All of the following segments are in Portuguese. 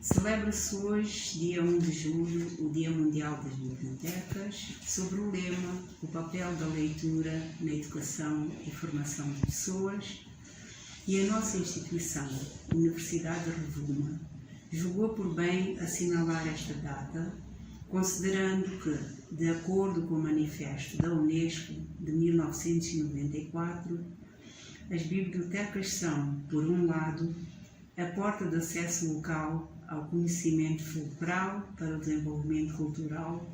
Celebra-se hoje, dia 1 de julho, o Dia Mundial das Bibliotecas, sobre o lema "O papel da leitura na educação e formação de pessoas", e a nossa instituição, Universidade de Rovuma, julgou por bem assinalar esta data, considerando que, de acordo com o Manifesto da Unesco de 1994, as bibliotecas são, por um lado, a porta de acesso local ao conhecimento fulcral para o desenvolvimento cultural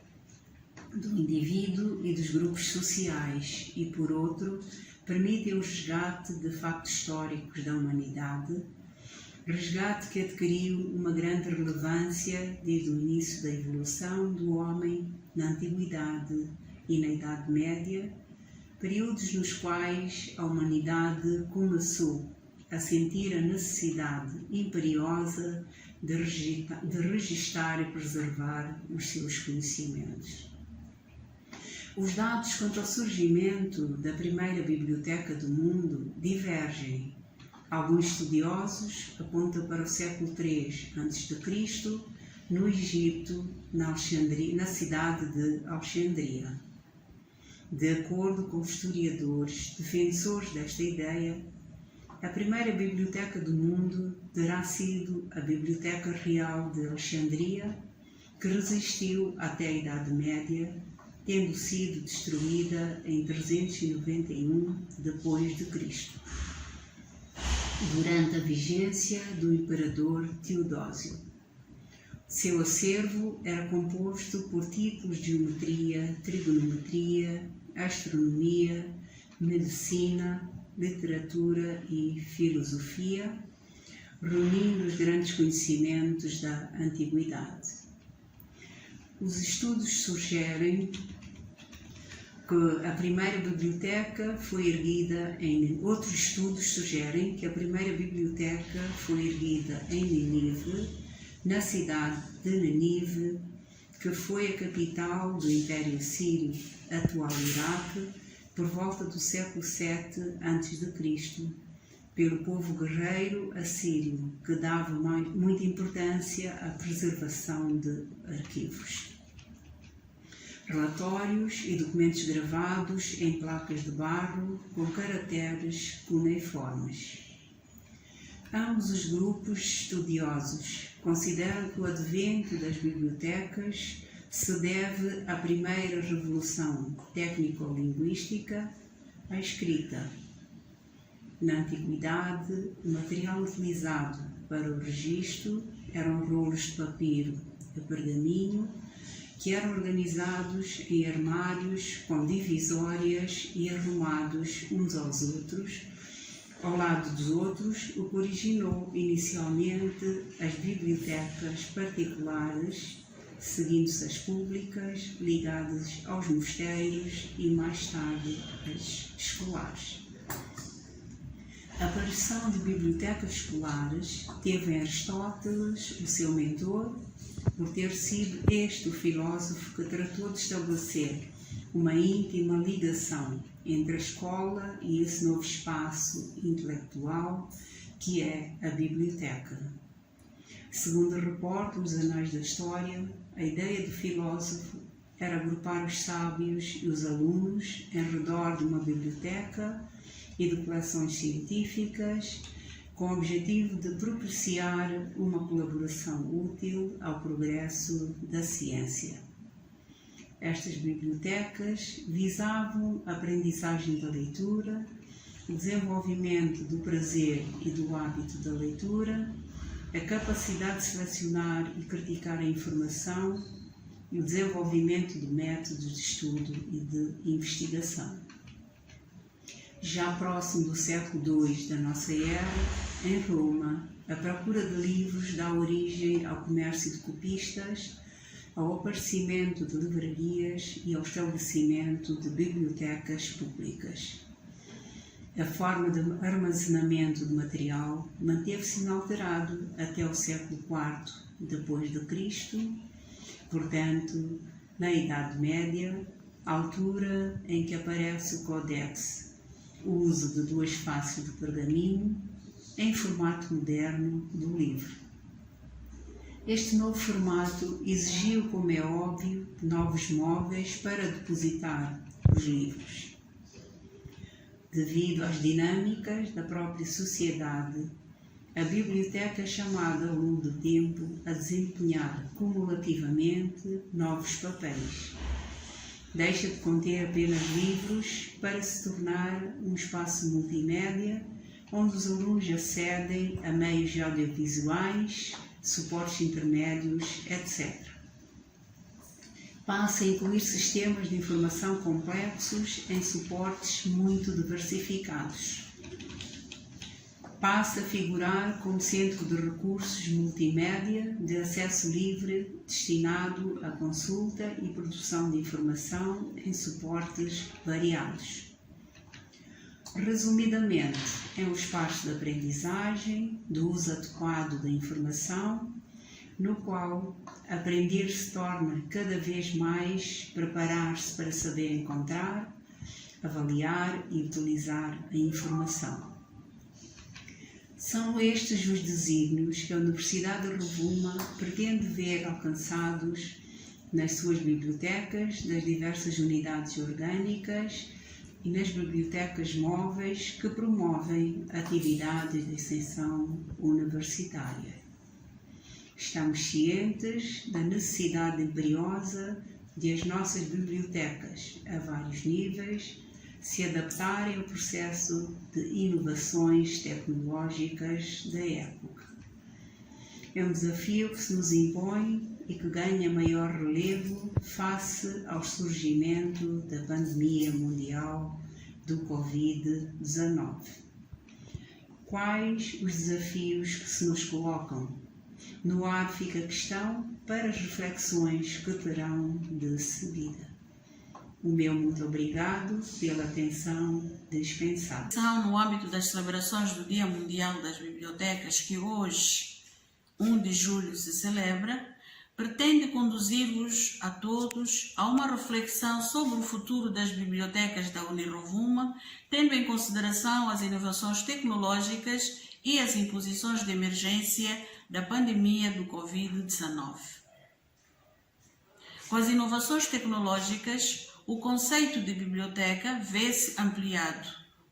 do indivíduo e dos grupos sociais e, por outro, permitem o resgate de factos históricos da humanidade, resgate que adquiriu uma grande relevância desde o início da evolução do homem na Antiguidade e na Idade Média, períodos nos quais a humanidade começou a sentir a necessidade imperiosa de registar e preservar os seus conhecimentos. Os dados quanto ao surgimento da primeira biblioteca do mundo divergem. Alguns estudiosos apontam para o século III a.C., no Egito, na cidade de Alexandria. De acordo com historiadores defensores desta ideia, a primeira biblioteca do mundo terá sido a Biblioteca Real de Alexandria, que resistiu até a Idade Média, tendo sido destruída em 391 d.C., durante a vigência do imperador Teodósio. Seu acervo era composto por títulos de geometria, trigonometria, astronomia, medicina, literatura e filosofia, reunindo os grandes conhecimentos da antiguidade. Os estudos sugerem que a primeira biblioteca foi erguida Outros estudos sugerem que a primeira biblioteca foi erguida em Nínive, na cidade de Nínive, que foi a capital do Império Assírio, atual Iraque, por volta do século VII a.C., pelo povo guerreiro assírio, que dava muita importância à preservação de arquivos, relatórios e documentos gravados em placas de barro com caracteres cuneiformes. Ambos os grupos estudiosos consideram que o advento das bibliotecas se deve à primeira revolução técnico-linguística, a escrita. Na antiguidade, o material utilizado para o registro eram rolos de papiro e pergaminho, que eram organizados em armários com divisórias e arrumados uns aos outros, ao lado dos outros, o que originou inicialmente as bibliotecas particulares, seguindo-se as públicas, ligadas aos mosteiros e mais tarde as escolares. A aparição de bibliotecas escolares teve em Aristóteles o seu mentor, por ter sido este o filósofo que tratou de estabelecer uma íntima ligação entre a escola e esse novo espaço intelectual que é a biblioteca. Segundo reportam os anais da história, a ideia do filósofo era agrupar os sábios e os alunos em redor de uma biblioteca e de coleções científicas, com o objetivo de propiciar uma colaboração útil ao progresso da ciência. Estas bibliotecas visavam a aprendizagem da leitura, o desenvolvimento do prazer e do hábito da leitura, a capacidade de selecionar e criticar a informação e o desenvolvimento de métodos de estudo e de investigação. Já próximo do século II da nossa era, em Roma, a procura de livros dá origem ao comércio de copistas, ao aparecimento de livrarias e ao estabelecimento de bibliotecas públicas. A forma de armazenamento de material manteve-se inalterado até o século IV depois de Cristo, portanto, na Idade Média, altura em que aparece o Codex, o uso de 2 faces de pergaminho em formato moderno do livro. Este novo formato exigiu, como é óbvio, novos móveis para depositar os livros. Devido às dinâmicas da própria sociedade, a biblioteca é chamada ao longo do tempo a desempenhar cumulativamente novos papéis. Deixa de conter apenas livros para se tornar um espaço multimédia onde os alunos acedem a meios audiovisuais, suportes intermédios, etc. Passa a incluir sistemas de informação complexos em suportes muito diversificados. Passa a figurar como centro de recursos multimédia de acesso livre destinado à consulta e produção de informação em suportes variados. Resumidamente, é um espaço de aprendizagem, do uso adequado da informação, no qual aprender se torna cada vez mais preparar-se para saber encontrar, avaliar e utilizar a informação. São estes os desígnios que a Universidade de Rovuma pretende ver alcançados nas suas bibliotecas, das diversas unidades orgânicas e nas bibliotecas móveis que promovem atividades de extensão universitária. Estamos cientes da necessidade imperiosa de as nossas bibliotecas, a vários níveis, se adaptarem ao processo de inovações tecnológicas da época. É um desafio que se nos impõe e que ganha maior relevo face ao surgimento da pandemia mundial do Covid-19. Quais os desafios que se nos colocam? No ar fica a questão para as reflexões que terão de seguida. O meu muito obrigado pela atenção dispensada. No âmbito das celebrações do Dia Mundial das Bibliotecas, que hoje, 1 de julho, se celebra, pretende conduzir-vos a todos a uma reflexão sobre o futuro das bibliotecas da Unirovuma, tendo em consideração as inovações tecnológicas e as imposições de emergência da pandemia do Covid-19. Com as inovações tecnológicas, o conceito de biblioteca vê-se ampliado,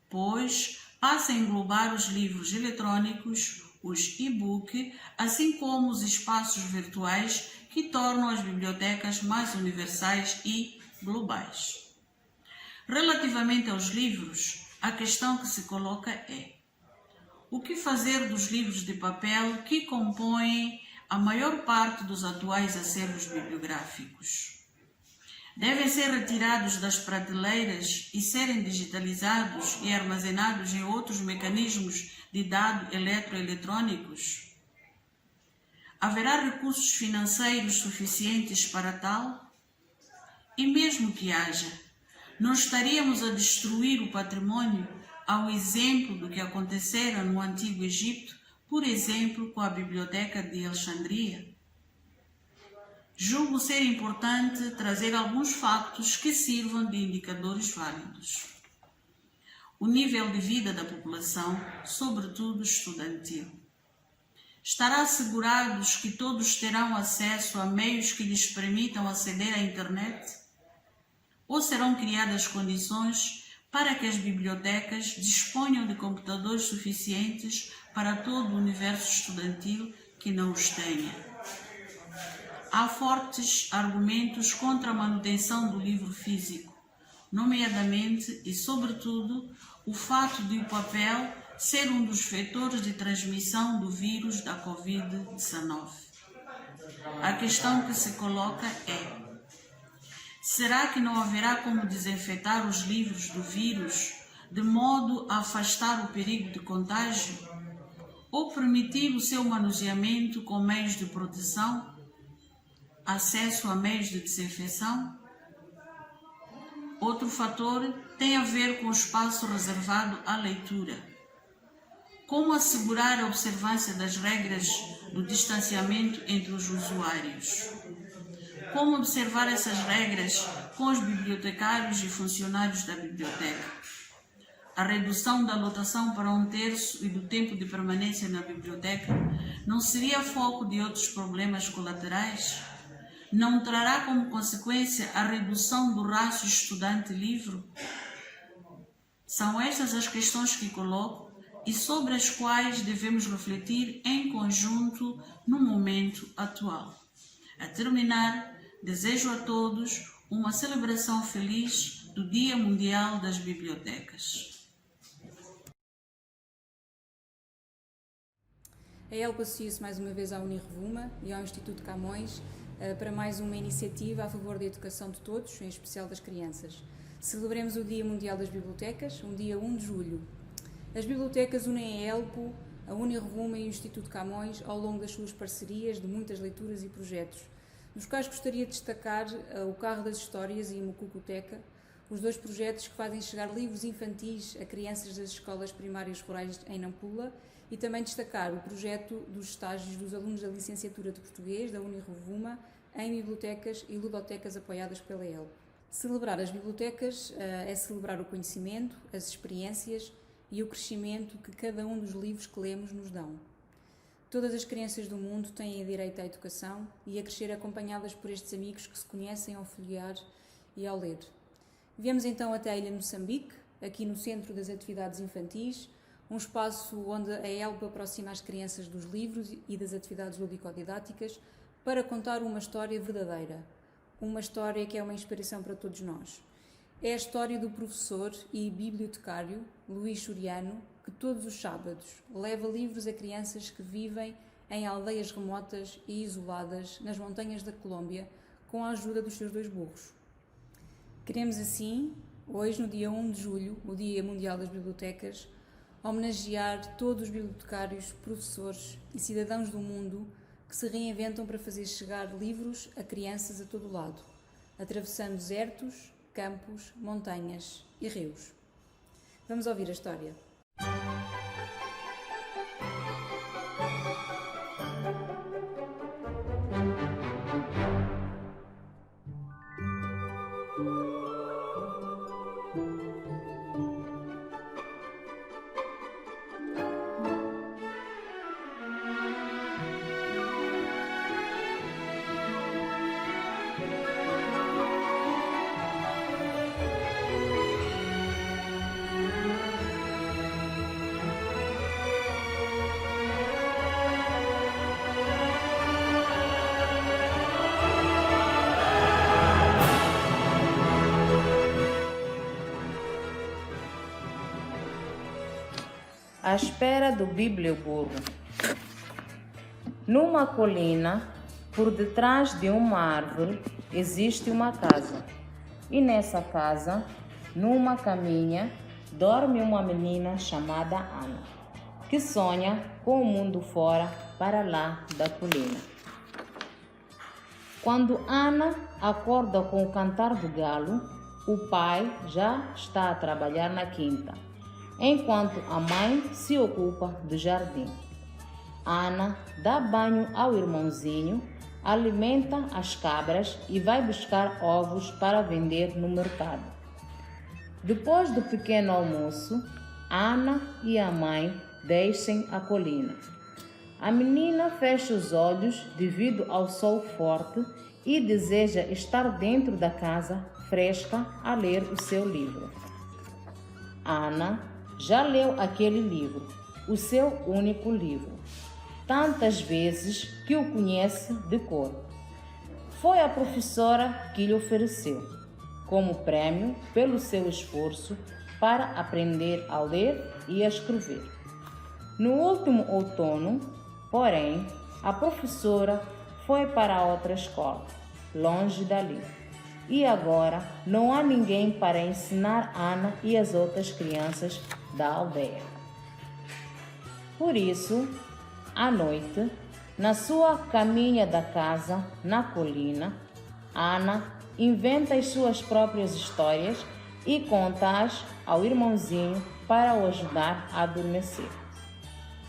pois passa a englobar os livros eletrônicos, os e-book, assim como os espaços virtuais que tornam as bibliotecas mais universais e globais. Relativamente aos livros, a questão que se coloca é: o que fazer dos livros de papel que compõem a maior parte dos atuais acervos bibliográficos? Devem ser retirados das prateleiras e serem digitalizados e armazenados em outros mecanismos de dados eletroeletrônicos? Haverá recursos financeiros suficientes para tal? E mesmo que haja, não estaríamos a destruir o patrimônio ao exemplo do que acontecera no Antigo Egito, por exemplo, com a Biblioteca de Alexandria? Julgo ser importante trazer alguns factos que sirvam de indicadores válidos. O nível de vida da população, sobretudo estudantil. Estará assegurados que todos terão acesso a meios que lhes permitam aceder à internet? Ou serão criadas condições para que as bibliotecas disponham de computadores suficientes para todo o universo estudantil que não os tenha? Há fortes argumentos contra a manutenção do livro físico, nomeadamente e sobretudo o fato de o papel ser um dos vetores de transmissão do vírus da Covid-19. A questão que se coloca é: será que não haverá como desinfetar os livros do vírus de modo a afastar o perigo de contágio? Ou permitir o seu manuseamento com meios de proteção? Acesso a meios de desinfecção? Outro fator tem a ver com o espaço reservado à leitura. Como assegurar a observância das regras do distanciamento entre os usuários? Como observar essas regras com os bibliotecários e funcionários da biblioteca? a redução da lotação para 1/3 e do tempo de permanência na biblioteca não seria foco de outros problemas colaterais? Não trará como consequência a redução do rácio estudante-livro? São estas as questões que coloco e sobre as quais devemos refletir em conjunto no momento atual. A terminar, desejo a todos uma celebração feliz do Dia Mundial das Bibliotecas. A ELPA associa-se mais uma vez à Unirevuma e ao Instituto Camões para mais uma iniciativa a favor da educação de todos, em especial das crianças. Celebremos o Dia Mundial das Bibliotecas, um dia 1 de julho. As bibliotecas unem a ELPO, a Unirevuma e o Instituto Camões ao longo das suas parcerias de muitas leituras e projetos, nos quais gostaria de destacar o Carro das Histórias e a Mucucoteca, os dois projetos que fazem chegar livros infantis a crianças das escolas primárias rurais em Nampula, e também destacar o projeto dos estágios dos alunos da licenciatura de Português da Unirevuma em bibliotecas e ludotecas apoiadas pela ELPO. Celebrar as bibliotecas é celebrar o conhecimento, as experiências e o crescimento que cada um dos livros que lemos nos dão. Todas as crianças do mundo têm direito à educação e a crescer acompanhadas por estes amigos que se conhecem ao folhear e ao ler. Viemos então até a ilha de Moçambique, aqui no Centro das Atividades Infantis, um espaço onde a ELPA aproxima as crianças dos livros e das atividades lúdico-didáticas para contar uma história verdadeira, uma história que é uma inspiração para todos nós. É a história do professor e bibliotecário Luís Soriano, que todos os sábados leva livros a crianças que vivem em aldeias remotas e isoladas nas montanhas da Colômbia, com a ajuda dos seus 2 burros. Queremos assim, hoje no dia 1 de julho, o Dia Mundial das Bibliotecas, homenagear todos os bibliotecários, professores e cidadãos do mundo que se reinventam para fazer chegar livros a crianças a todo lado, atravessando desertos, campos, montanhas e rios. Vamos ouvir a história. À espera do biblioburro. Numa colina, por detrás de uma árvore, existe uma casa. E nessa casa, numa caminha, dorme uma menina chamada Ana, que sonha com o mundo fora, para lá da colina. Quando Ana acorda com o cantar do galo, o pai já está a trabalhar na quinta, enquanto a mãe se ocupa do jardim. Ana dá banho ao irmãozinho, alimenta as cabras e vai buscar ovos para vender no mercado. Depois do pequeno almoço, Ana e a mãe descem a colina. A menina fecha os olhos devido ao sol forte e deseja estar dentro da casa fresca a ler o seu livro. Ana já leu aquele livro, o seu único livro, tantas vezes que o conhece de cor. Foi a professora que lhe ofereceu, como prêmio pelo seu esforço para aprender a ler e a escrever. No último outono, porém, a professora foi para outra escola, longe dali. E agora não há ninguém para ensinar Ana e as outras crianças da aldeia. Por isso, à noite, na sua caminha da casa, na colina, Ana inventa as suas próprias histórias e conta-as ao irmãozinho para o ajudar a adormecer.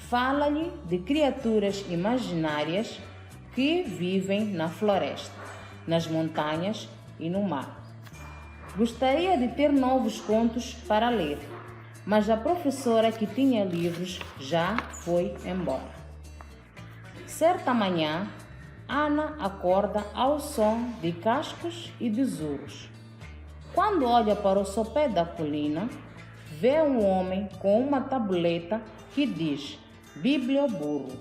Fala-lhe de criaturas imaginárias que vivem na floresta, nas montanhas e no mar. Gostaria de ter novos contos para ler, mas a professora que tinha livros já foi embora. Certa manhã, Ana acorda ao som de cascos e de zurros. Quando olha para o sopé da colina, vê um homem com uma tabuleta que diz Biblioburro,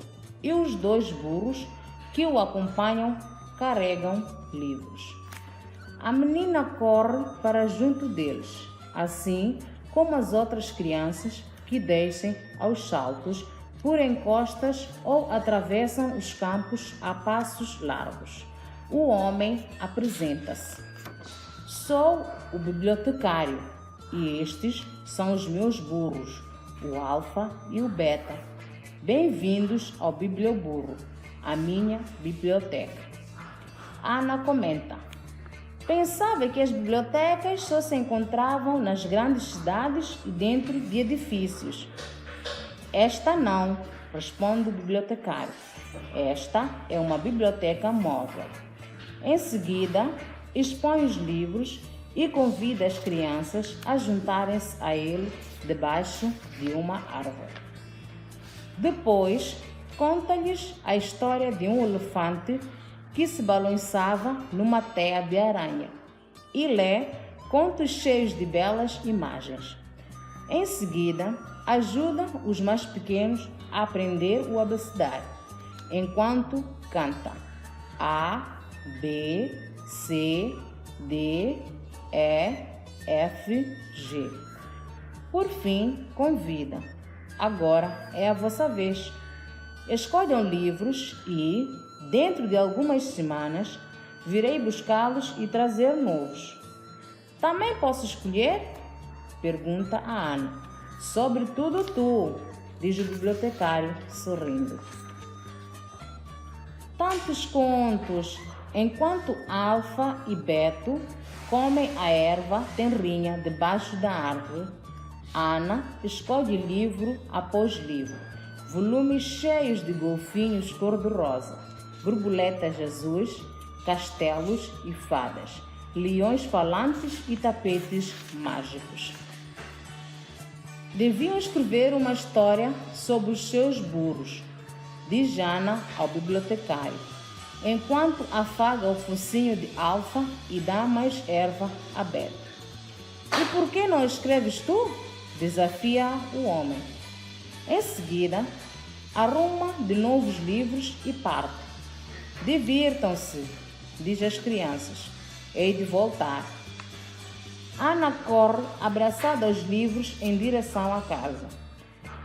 e os 2 burros que o acompanham carregam livros. A menina corre para junto deles, assim como as outras crianças que descem aos saltos por encostas ou atravessam os campos a passos largos. O homem apresenta-se. Sou o bibliotecário e estes são os meus burros, o Alfa e o Beta. Bem-vindos ao Biblioburro, a minha biblioteca. Ana comenta: pensava que as bibliotecas só se encontravam nas grandes cidades e dentro de edifícios. Esta não, responde o bibliotecário. Esta é uma biblioteca móvel. Em seguida, expõe os livros e convida as crianças a juntarem-se a ele debaixo de uma árvore. Depois, conta-lhes a história de um elefante que se balançava numa teia de aranha e lê contos cheios de belas imagens. Em seguida, ajuda os mais pequenos a aprender o abecedário, enquanto canta A, B, C, D, E, F, G. Por fim, convida: agora é a vossa vez. Escolham livros e, dentro de algumas semanas, virei buscá-los e trazer novos. Também posso escolher? Pergunta a Ana. Sobretudo tu, diz o bibliotecário, sorrindo. Tantos contos, enquanto Alfa e Beto comem a erva tenrinha debaixo da árvore. Ana escolhe livro após livro, volumes cheios de golfinhos cor-de-rosa, borboletas azuis, castelos e fadas, leões falantes e tapetes mágicos. Deviam escrever uma história sobre os seus burros, diz Ana ao bibliotecário, enquanto afaga o focinho de Alfa e dá mais erva a Beto. E por que não escreves tu? Desafia o homem. Em seguida, arruma de novo os livros e parte. Divirtam-se, diz às crianças. Hei de voltar. Ana corre abraçada aos livros em direção à casa.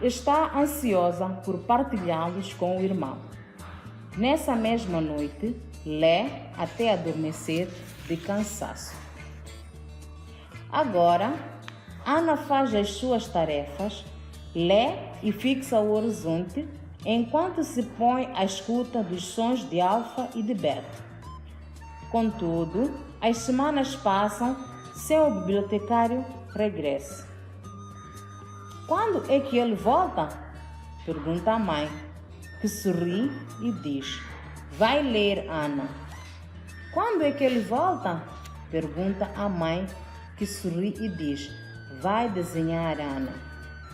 Está ansiosa por partilhá-los com o irmão. Nessa mesma noite, lê até adormecer de cansaço. Agora, Ana faz as suas tarefas, lê e fixa o horizonte, enquanto se põe à escuta dos sons de Alfa e de Beta. Contudo, as semanas passam sem o bibliotecário regresse. Quando é que ele volta? Pergunta a mãe, que sorri e diz: vai ler, Ana. Quando é que ele volta? Pergunta a mãe, que sorri e diz: vai desenhar, Ana.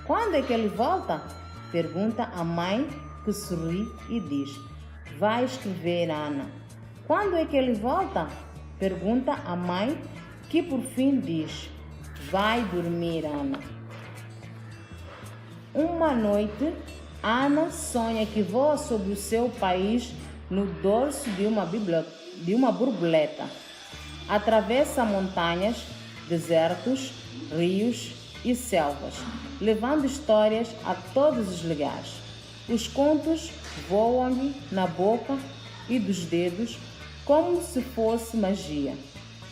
Quando é que ele volta? Pergunta a mãe, que sorri e diz: vai escrever, Ana. Quando é que ele volta? Pergunta a mãe, que por fim diz: vai dormir, Ana. Uma noite, Ana sonha que voa sobre o seu país no dorso de uma borboleta. Atravessa montanhas, desertos, rios e selvas, levando histórias a todos os lugares. Os contos voam-lhe na boca e dos dedos como se fosse magia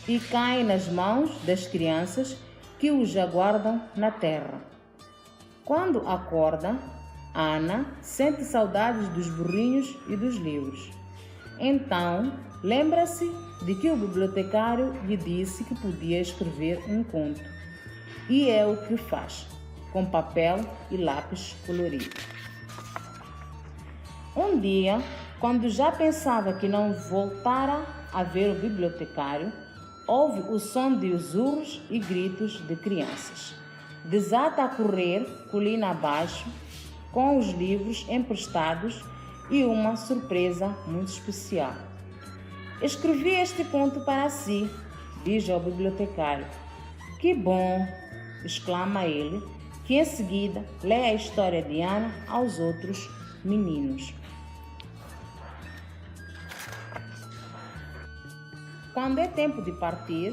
e caem nas mãos das crianças que os aguardam na terra. Quando acorda, Ana sente saudades dos burrinhos e dos livros. Então, lembra-se de que o bibliotecário lhe disse que podia escrever um conto. E é o que faz, com papel e lápis colorido. Um dia, quando já pensava que não voltara a ver o bibliotecário, ouve o som de urros e gritos de crianças. desata a correr colina abaixo com os livros emprestados e uma surpresa muito especial. Escrevi este conto para si, diz ao bibliotecário. Que bom! Exclama ele, que em seguida lê a história de Ana aos outros meninos. Quando é tempo de partir,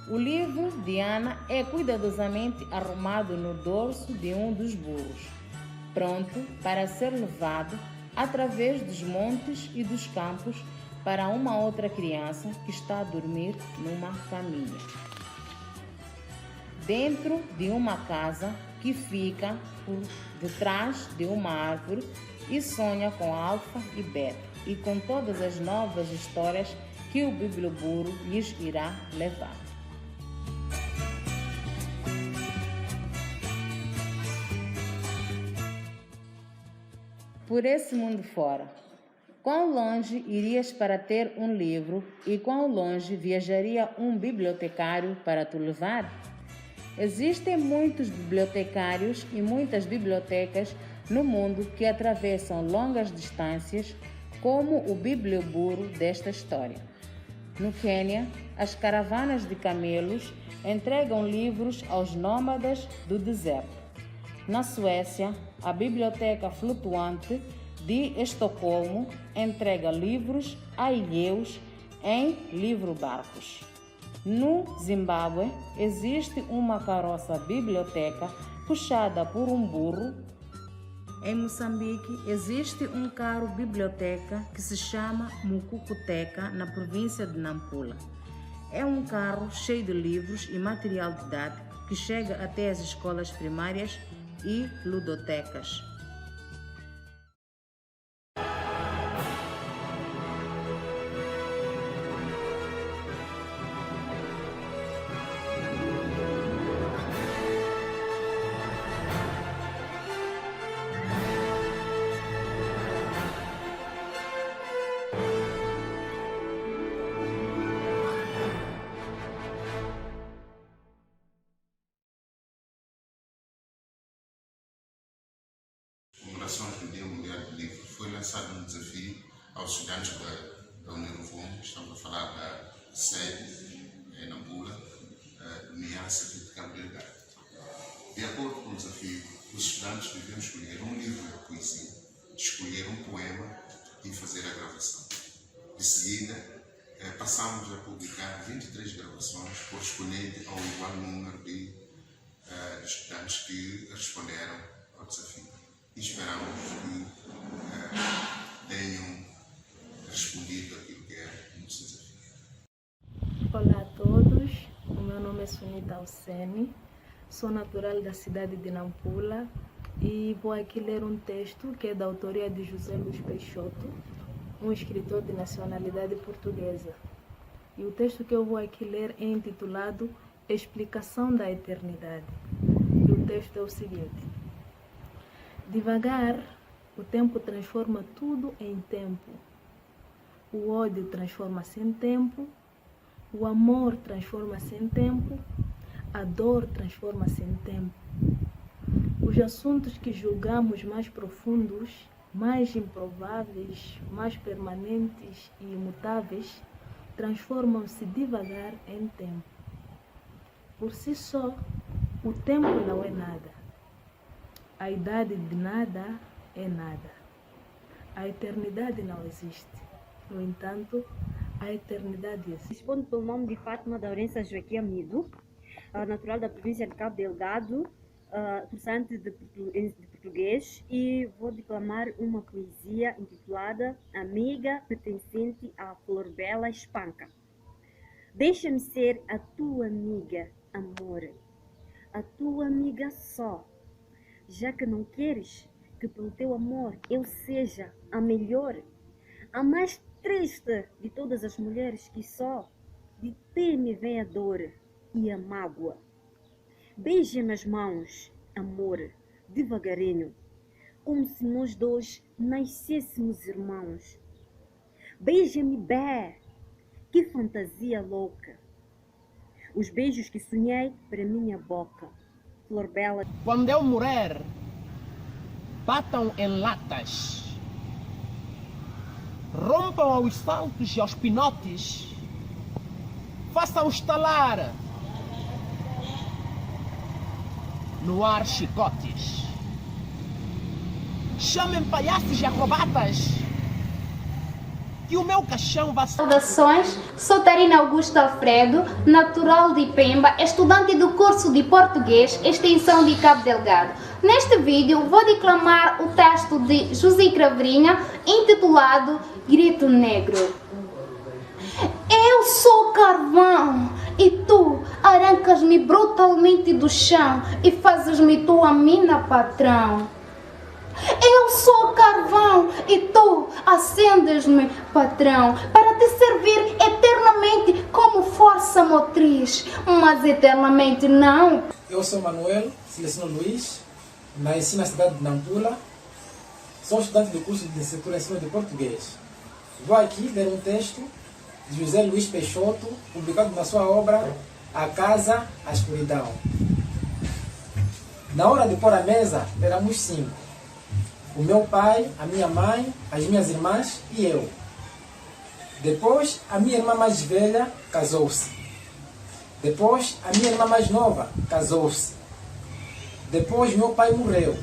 o livro de Ana é cuidadosamente arrumado no dorso de um dos burros, pronto para ser levado através dos montes e dos campos para uma outra criança que está a dormir numa caminha. Dentro de uma casa que fica por detrás de uma árvore e sonha com Alfa e Beta e com todas as novas histórias que o biblioburo lhes irá levar. Por esse mundo fora, quão longe irias para ter um livro e quão longe viajaria um bibliotecário para te levar? Existem muitos bibliotecários e muitas bibliotecas no mundo que atravessam longas distâncias, como o biblioburo desta história. No Quênia, as caravanas de camelos entregam livros aos nômades do deserto. Na Suécia, a Biblioteca Flutuante de Estocolmo entrega livros a ilhéus em livro-barcos. No Zimbábue, existe uma carroça-biblioteca puxada por um burro. Em Moçambique, existe um carro-biblioteca que se chama Mucucuteca, na província de Nampula. É um carro cheio de livros e material didático que chega até as escolas primárias e ludotecas. Comemorações do Dia Mundial do Livro, foi lançado um desafio aos estudantes da Unirevume, estamos a falar da sede em Nampula, do NIASA de Cabo Delgado. De acordo com o desafio, os estudantes deviam escolher um livro de poesia, escolher um poema e fazer a gravação. De seguida, passamos a publicar 23 gravações correspondentes ao igual número de estudantes que responderam ao desafio. E esperamos que tenham respondido aquilo que é o nosso desafio. Olá a todos, o meu nome é Sunita Alcene, sou natural da cidade de Nampula e vou aqui ler um texto que é da autoria de José Luís Peixoto, um escritor de nacionalidade portuguesa. E o texto que eu vou aqui ler é intitulado Explicação da Eternidade. E o texto é o seguinte: devagar, o tempo transforma tudo em tempo. O ódio transforma-se em tempo, o amor transforma-se em tempo, a dor transforma-se em tempo. Os assuntos que julgamos mais profundos, mais improváveis, mais permanentes e imutáveis, transformam-se devagar em tempo. Por si só, o tempo não é nada. A idade de nada é nada. A eternidade não existe. No entanto, a eternidade existe. Respondo pelo nome de Fátima Daurença Joaquim Amido, natural da província de Cabo Delgado, cursante de português, e vou declamar uma poesia intitulada Amiga pertencente à Flor Bela Espanca. Deixa-me ser a tua amiga, amor, a tua amiga só, já que não queres que pelo teu amor eu seja a melhor, a mais triste de todas as mulheres que só de ti me vem a dor e a mágoa. Beija-me as mãos, amor, devagarinho, como se nós dois nascêssemos irmãos. Beija-me bem, que fantasia louca. Os beijos que sonhei para minha boca, Flor Bela. Quando eu morrer, batam em latas, rompam aos saltos e aos pinotes, façam estalar no ar chicotes, chamem palhaços e acrobatas, que o meu caixão vai... Saudações, sou Tarina Augusto Alfredo, natural de Pemba, estudante do curso de Português, extensão de Cabo Delgado. Neste vídeo vou declamar o texto de José Craveirinha, intitulado Grito Negro. Eu sou carvão e tu arrancas-me brutalmente do chão e fazes-me tua mina, patrão. Eu sou carvão e tu acendes-me, patrão, para te servir eternamente como força motriz, mas eternamente não. Eu sou Manuel Celestino Luiz, nasci na cidade de Nampula, sou estudante do curso de licenciatura em ensino de português. Vou aqui ler um texto de José Luiz Peixoto, publicado na sua obra A Casa, a Escuridão. Na hora de pôr a mesa, éramos 5. O meu pai, a minha mãe, as minhas irmãs e eu. Depois, a minha irmã mais velha casou-se. Depois, a minha irmã mais nova casou-se. Depois, meu pai morreu.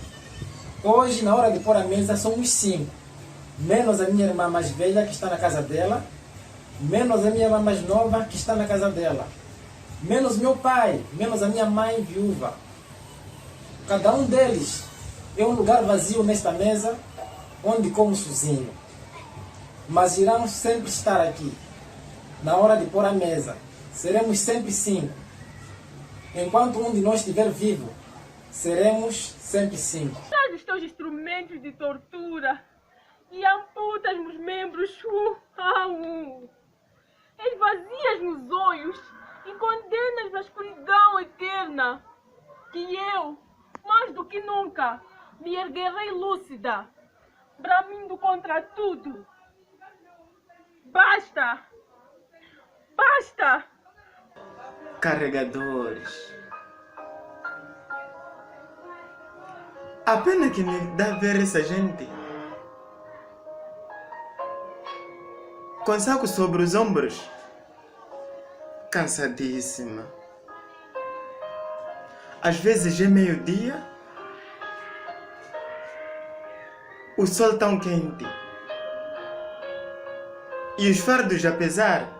Hoje, na hora de pôr a mesa, somos 5. Menos a minha irmã mais velha, que está na casa dela. Menos a minha irmã mais nova, que está na casa dela. Menos meu pai, menos a minha mãe viúva. Cada um deles é um lugar vazio nesta mesa, onde como sozinho. Mas irão sempre estar aqui. Na hora de pôr a mesa, seremos sempre 5. Enquanto um de nós estiver vivo, seremos sempre 5. Traz os teus instrumentos de tortura e amputas-me os membros um a um. Esvazias-me os olhos e condenas-me à escuridão eterna. Que eu, mais do que nunca, me erguerei lúcida, bramindo contra tudo. Basta! Basta! Carregadores. A pena que me dá ver essa gente com saco sobre os ombros, cansadíssima. Às vezes é meio-dia, o sol tão quente e os fardos a pesar.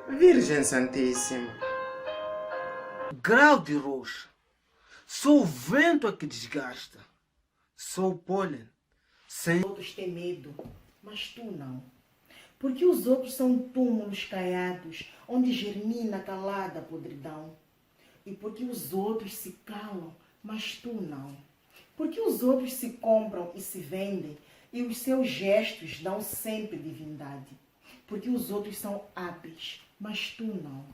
Virgem Santíssima. Grau de roxa. Sou o vento a que desgasta. Sou o pólen. Sem outros têm medo, mas tu não. Porque os outros são túmulos caiados, onde germina calada a podridão. E porque os outros se calam, mas tu não. Porque os outros se compram e se vendem, e os seus gestos dão sempre divindade. Porque os outros são hábeis, mas tu não.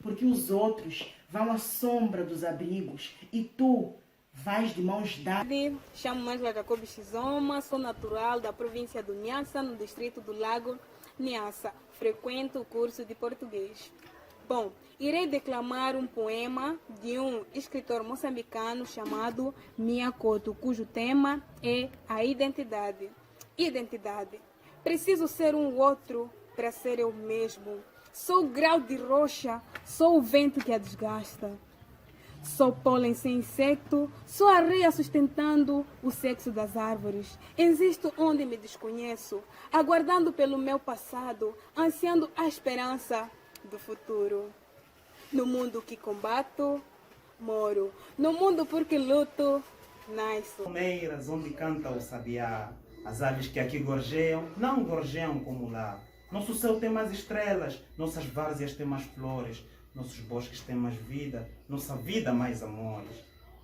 Porque os outros vão à sombra dos abrigos, e tu vais de mãos dadas. Chamo-me Angela Jacob Xizoma, sou natural da província do Niassa, no distrito do Lago Niassa. Frequento o curso de português. Bom, irei declamar um poema de um escritor moçambicano chamado Miyakoto, cujo tema é a identidade. Identidade. Preciso ser um outro para ser eu mesmo. Sou o grau de rocha, sou o vento que a desgasta. Sou pólen sem insecto, sou areia sustentando o sexo das árvores. Existo onde me desconheço, aguardando pelo meu passado, ansiando a esperança do futuro. No mundo que combato, moro. No mundo porque luto, nasço. Palmeiras onde canta o sabiá. As aves que aqui gorjeiam, não gorjeiam como lá. Nosso céu tem mais estrelas, nossas várzeas têm mais flores, nossos bosques têm mais vida, nossa vida mais amores.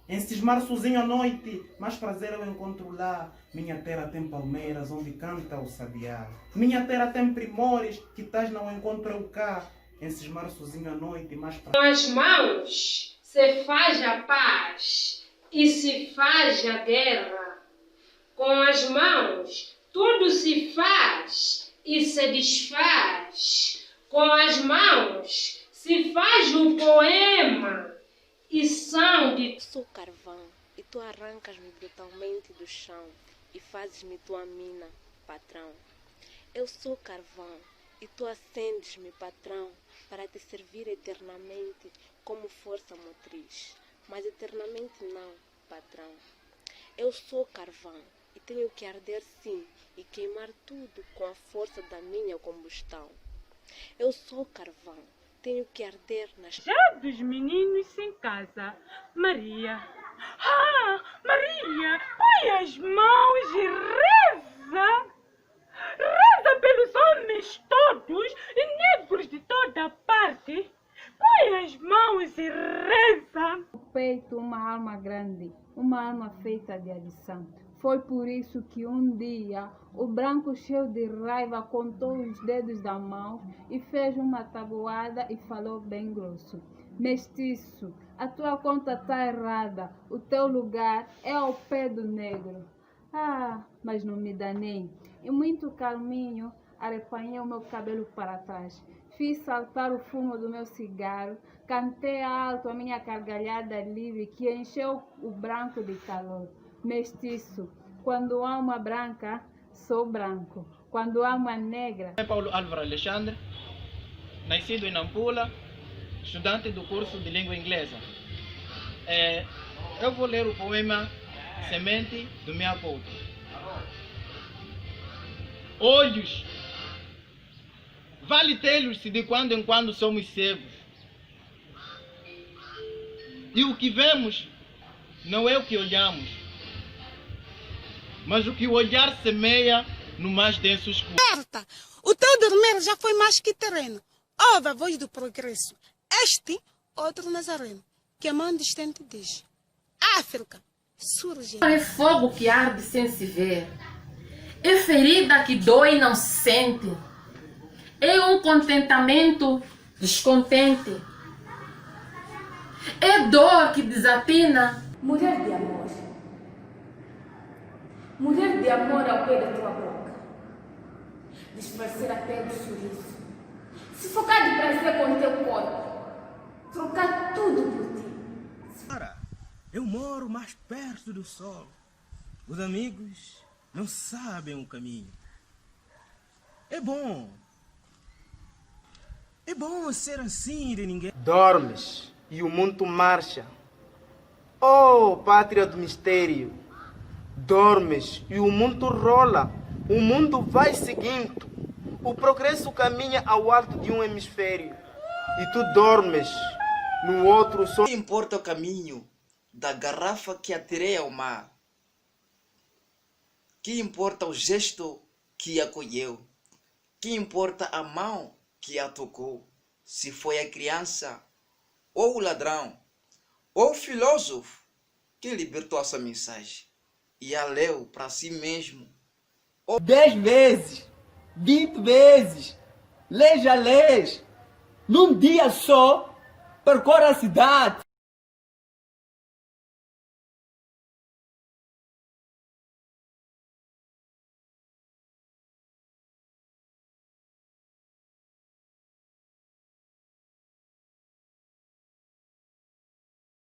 Em cismar sozinho à noite, mais prazer eu encontro lá. Minha terra tem palmeiras onde canta o sabiá. Minha terra tem primores que tais não encontro eu cá. Em cismar sozinho à noite, mais prazer. Com as mãos se faz a paz e se faz a guerra. Com as mãos tudo se faz e se desfaz. Com as mãos se faz o poema e são de... Sou carvão e tu arrancas-me brutalmente do chão e fazes-me tua mina, patrão. Eu sou carvão e tu acendes-me, patrão, para te servir eternamente como força motriz. Mas eternamente não, patrão. Eu sou carvão e tenho que arder sim e queimar tudo com a força da minha combustão. Eu sou carvão, tenho que arder nas... Já dos meninos sem casa, Maria. Ah, Maria, põe as mãos e reza. Reza pelos homens todos e negros de toda parte. Põe as mãos e reza. No peito uma alma grande, uma alma feita de adição. Foi por isso que um dia o branco, cheio de raiva, contou os dedos da mão e fez uma tabuada e falou bem grosso: mestiço, a tua conta está errada, o teu lugar é ao pé do negro. Ah, mas não me danei. E muito calminho arrepanhei o meu cabelo para trás. Fiz saltar o fumo do meu cigarro, cantei alto a minha gargalhada livre que encheu o branco de calor. Mestiço, quando há uma branca, sou branco. Quando há uma negra... Paulo Álvaro Alexandre, nascido em Nampula, estudante do curso de língua inglesa. Eu vou ler o poema Semente do Minha Couto. Olhos, vale tê-los se de quando em quando somos cegos. E o que vemos não é o que olhamos, mas o que o olhar semeia no mais denso escuro. O teu dormir já foi mais que terreno. Ouve a voz do progresso. Este, outro Nazareno, que a mão distante diz: África, surge. É fogo que arde sem se ver. É ferida que dói e não se sente. É um contentamento descontente. É dor que desatina. Mulher de amor. Mulher de amor ao pé da tua boca. Disfarçar até do sorriso. Se focar de prazer com o teu corpo. Trocar tudo por ti. Eu moro mais perto do sol. Os amigos não sabem o caminho. É bom ser assim de ninguém. Dormes e o mundo marcha. Oh, pátria do mistério. Dormes e o mundo rola. O mundo vai seguindo. O progresso caminha ao alto de um hemisfério. E tu dormes no outro só. Que importa o caminho da garrafa que atirei ao mar? Que importa o gesto que acolheu? Que importa a mão que a tocou? Se foi a criança, ou o ladrão, ou o filósofo que libertou essa mensagem e a leu para si mesmo. 10 vezes, 20 vezes, leis a leis, num dia só, percorre a cidade.